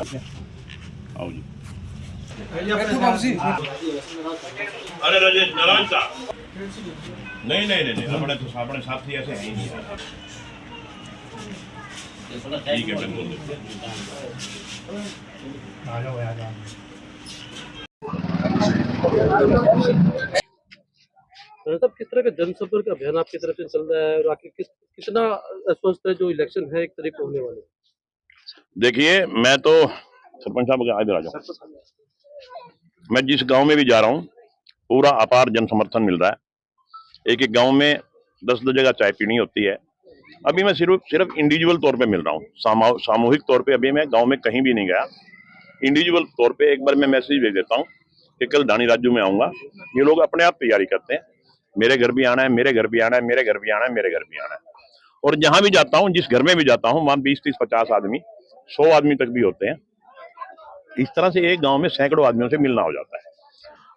आओ जी। अरे राजेश नारायण का नहीं नहीं नहीं अपने तो अपने साथी ऐसे ही नहीं है। ठीक है बिल्कुल। साहब, किस तरह का जनसंपर्क अभियान आपकी तरफ से चल रहा है और आखिर कितना स्वस्थ है जो इलेक्शन है एक तारीख को होने वाले? देखिए मैं तो सरपंच साहब के आगे आ जाऊँ। मैं जिस गांव में भी जा रहा हूँ पूरा अपार जन समर्थन मिल रहा है। एक एक गांव में 10-10 जगह चाय पीनी होती है। अभी मैं सिर्फ सिर्फ इंडिविजुअल तौर पे मिल रहा हूँ, सामूहिक तौर पे अभी मैं गांव में कहीं भी नहीं गया। इंडिविजुअल तौर पे एक बार मैं मैसेज भेज देता हूँ कि कल धानी राजू में आऊंगा। ये लोग अपने आप तैयारी करते हैं, मेरे घर भी आना है, मेरे घर भी आना है, मेरे घर भी आना है, मेरे घर भी आना है। और जहां भी जाता हूँ, जिस घर में भी जाता हूँ, वहां 20-30-50 आदमी, 100 आदमी तक भी होते हैं। इस तरह से एक गांव में सैकड़ों आदमियों से मिलना हो जाता है।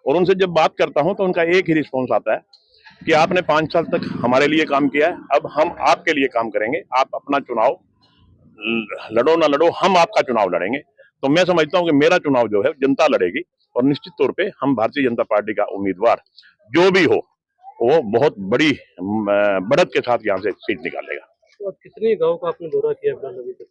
और उनसे जब बात करता हूं तो उनका एक ही रिस्पॉन्स आता है कि आपने 5 साल तक हमारे लिए काम किया है, अब हम आपके लिए काम करेंगे। आप अपना चुनाव लड़ो ना लड़ो, हम आपका चुनाव लड़ेंगे। तो मैं समझता हूं कि मेरा चुनाव जो है जनता लड़ेगी और निश्चित तौर पे हम भारतीय जनता पार्टी का उम्मीदवार जो भी हो वो बहुत बड़ी बढ़त के साथ यहाँ से सीट निकालेगा। तो अब कितने गांव का आपने दौरा किया फिलहाल अभी तक?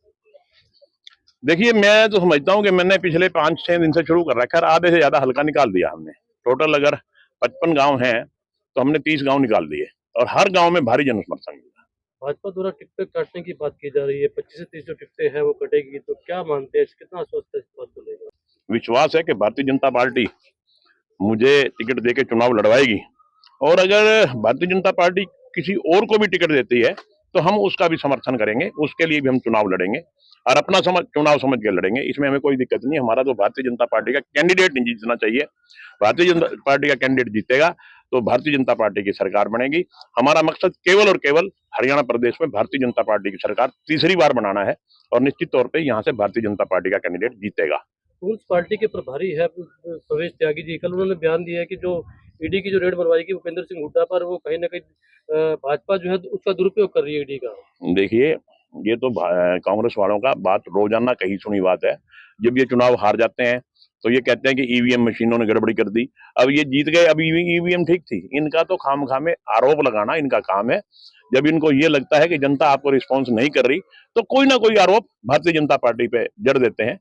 देखिए मैं तो समझता हूँ कि मैंने पिछले 5-6 दिन से शुरू कर रखा है, आधे से ज्यादा हल्का निकाल दिया हमने। टोटल अगर 55 गांव हैं तो हमने 30 गांव निकाल दिए और हर गांव में भारी जन समर्थन मिला। भाजपा द्वारा टिकटें काटने की बात की जा रही है, 25 से 30 जो टिकटें हैं वो कटेगी, तो क्या मानते हैं, कितना आश्वस्त है इस बात को लेकर? विश्वास है कि भारतीय जनता पार्टी मुझे टिकट देके चुनाव लड़वाएगी और अगर भारतीय जनता पार्टी किसी और को भी टिकट देती है तो हम उसका भी समर्थन करेंगे, उसके लिए भी हम चुनाव लड़ेंगे और अपना चुनाव समझ के लड़ेंगे। इसमें हमें कोई दिक्कत नहीं। हमारा तो भारतीय जनता पार्टी का कैंडिडेट नहीं जीतना चाहिए। भारतीय जनता पार्टी का कैंडिडेट जीतेगा तो भारतीय जनता पार्टी की सरकार बनेगी। हमारा मकसद केवल और केवल हरियाणा प्रदेश में भारतीय जनता पार्टी की सरकार तीसरी बार बनाना है और निश्चित तौर पर यहाँ से भारतीय जनता पार्टी का कैंडिडेट जीतेगा। पीपुल्स पार्टी के प्रभारी है प्रवेश त्यागी जी, कल उन्होंने बयान दिया है कि जो ईडी की जो रेड मरवाएगी भूपेंद्र सिंह हुड्डा पर, वो कहीं ना कहीं भाजपा जो है उसका दुरुपयोग कर रही है ईडी का। देखिए ये तो कांग्रेस वालों का बात रोजाना कही सुनी बात है। जब ये चुनाव हार जाते हैं तो ये कहते हैं कि ईवीएम मशीनों ने गड़बड़ी कर दी। अब ये जीत गए, अब ईवीएम ठीक थी। इनका तो खामखा में आरोप लगाना इनका काम है। जब इनको ये लगता है कि जनता आपको रिस्पॉन्स नहीं कर रही तो कोई ना कोई आरोप भारतीय जनता पार्टी पे जड़ देते हैं।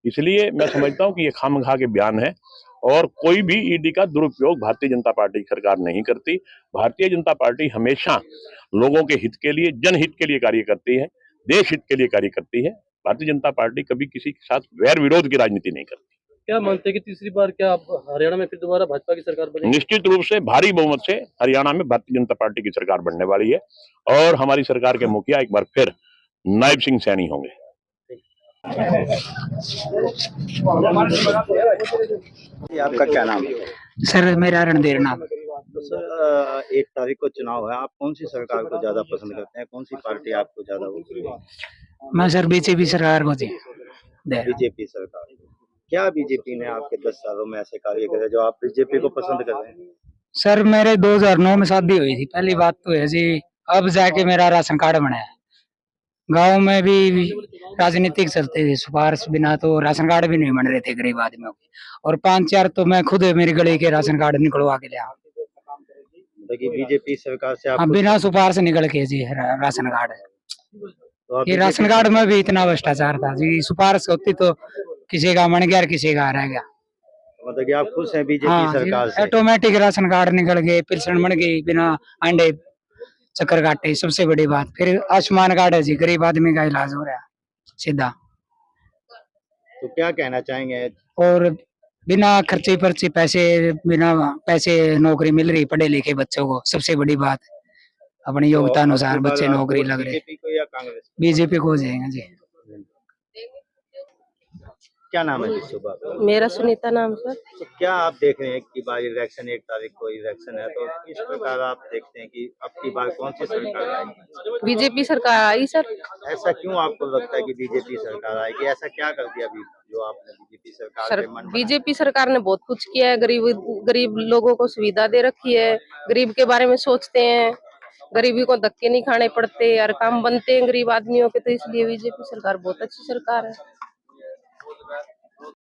इसलिए मैं समझता हूँ कि ये खामखा के बयान है और कोई भी ईडी का दुरुपयोग भारतीय जनता पार्टी की सरकार नहीं करती। भारतीय जनता पार्टी हमेशा लोगों के हित के लिए, जनहित के लिए कार्य करती है, देश हित के लिए कार्य करती है। भारतीय जनता पार्टी कभी किसी के साथ वैर विरोध की राजनीति नहीं करती। क्या मानते हैं कि तीसरी बार क्या आप हरियाणा में फिर दोबारा भाजपा की सरकार बनेगी? निश्चित रूप से भारी बहुमत से हरियाणा में भारतीय जनता पार्टी की सरकार बनने वाली है और हमारी सरकार के मुखिया एक बार फिर नायब सिंह सैनी होंगे। आपका क्या नाम है? सर मेरा रणधीर नाम। तो सर 1 तारीख को चुनाव है, आप कौन सी सरकार को ज्यादा पसंद करते हैं? कौन सी पार्टी आपको ज्यादा वो करती है? मैं सर बीजेपी सरकार को दे बीजेपी सरकार। क्या बीजेपी ने आपके 10 सालों में ऐसे कार्य करे जो आप बीजेपी को पसंद कर रहे हैं? सर मेरे 2009 में शादी हुई थी, पहली बात तो है जी। अब जाके मेरा राशन कार्ड बना है। गांव में भी राजनीतिक चलते थे, सिफारिश बिना तो राशन कार्ड भी नहीं बन रहे थे गरीब आदमियों के। और 5-4 तो मैं खुद मेरी गली के राशन कार्ड निकलवा के लिया। देखिए बीजेपी सरकार से आप बिना सिफारिश निकल के जी राशन कार्ड है। तो ये राशन कार्ड में भी इतना भ्रष्टाचार था जी। सिफारिश होती तो किसी का बन गया और किसी का रह गया। मतलब कि आप खुश हैं बीजेपी सरकार से? ऑटोमेटिक राशन कार्ड निकल गए, पेंशन बन गई, बिना अंडे चक्कर काटे। सबसे बड़ी बात फिर आयुष्मान कार्ड है जी, गरीब आदमी का इलाज हो रहा है सीधा। तो क्या कहना चाहेंगे? और बिना खर्चे पर्चे बिना पैसे नौकरी मिल रही पढ़े लिखे बच्चों को, सबसे बड़ी बात। अपनी योग्यता अनुसार बच्चे नौकरी लग रहे। बीजेपी को या कांग्रेस? बीजेपी को हो जाएगा जी। क्या नाम है? सुबह मेरा सुनीता नाम सर। तो क्या आप देख रहे हैं कि बार इलेक्शन 1 तारीख को इलेक्शन है, तो किस प्रकार आप देखते हैं कि अब की बार कौन सी सरकार आएगी? बीजेपी सरकार आई सर। ऐसा क्यों आपको लगता है कि बीजेपी सरकार आएगी? ऐसा क्या कर दिया अभी जो आपने बीजेपी सरकार सर पे मन बना? बीजेपी सरकार ने बहुत कुछ किया है, गरीब लोगों को सुविधा दे रखी है, गरीब के बारे में सोचते हैं, गरीबी को धक्के नहीं खाने पड़ते और काम बनते हैं गरीब आदमियों के, तो इसलिए बीजेपी सरकार बहुत अच्छी सरकार है। रहा है।